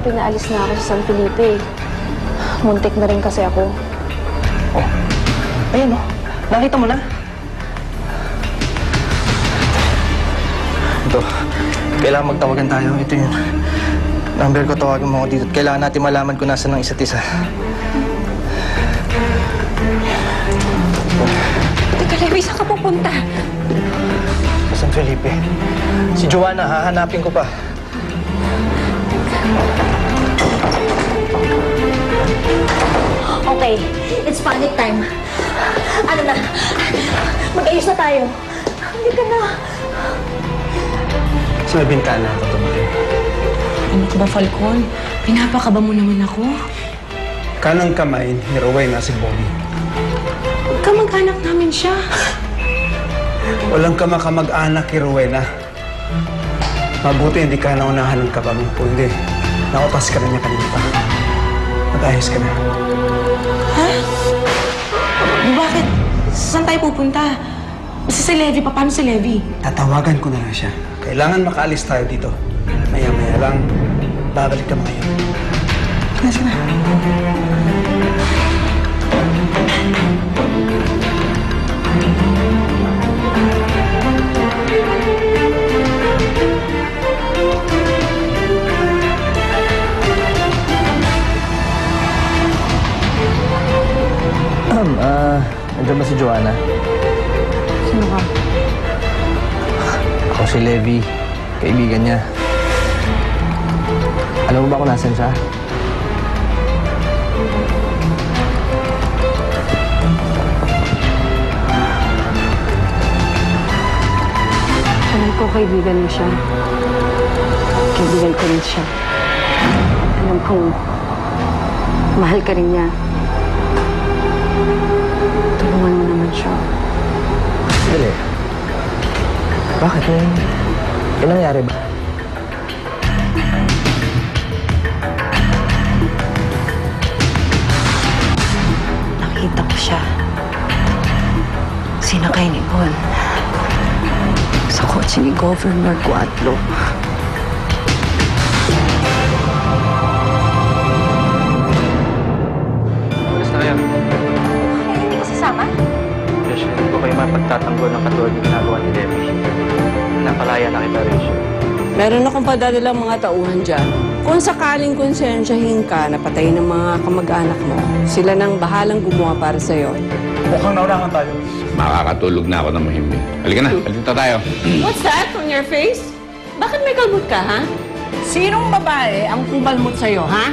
pinaalis na ako sa San Felipe. Muntik na rin kasi ako. Oh, ayun oh. Nakita mo na? Ito, kailangan magtawagan tayo. Ito yung number ko. Tawagan mo ako dito. Kailangan natin malaman kung nasa ng isa't isa. Teka, Levi, saan ka pupunta? Sa San Felipe. Si Joanna, hahanapin ko pa. Okay, it's panic time. Ano na? Mag-ayos na tayo. Hindi ka na. Sa bintana ako tumating. Ano ka ba, Falcon? Pinapakaba mo naman ako. Kanang kamay ni Rowena si Bobby. Kamag-anak namin siya. Walang kamag-anak kay Rowena. Mabuti hindi ka naunahan ng kapamilya po. Hindi. Nautas ka na niya kanina pa. Mag-ayos ka na. Ha? Bakit? Saan tayo pupunta? Si Levi, paano si Levi? Tatawagan ko na lang siya. Kailangan makaalis tayo dito. Maya-maya lang, babalik ka ngayon. Sige na. Nandiyan ba si Joanna? Sino ka? Ako si Levi, kaibigan niya. Alam mo ba kung nasan siya? Alam ko kaibigan mo siya. Kaibigan ko rin siya. Alam kong mahal ka rin niya. Tulungan mo naman siya. Dali. Bakit? May nangyari ba? Nakita ko siya. Sinakay ni Bon. Sa kotse ni Governor Cuatlo. Alis na kayo. Hindi ka sasama? Yes, hindi ko kayo mapagtatanggol ng katulad ng ginagawa ni Levi. Napalaya na kita, Rachel. Meron akong padadalang mga tauhan dyan. Kung sakaling konsensyahin ka na patayin ng mga kamag-anak mo, sila nang bahalang gumawa para sa'yo. Mukhang naunahan tayo. Makakatulog na ako ng mahimbing. Halika na, halika tayo. What's that on your face? Bakit may kalmot ka, ha? Sinong babae ang kumalmot sa'yo, ha?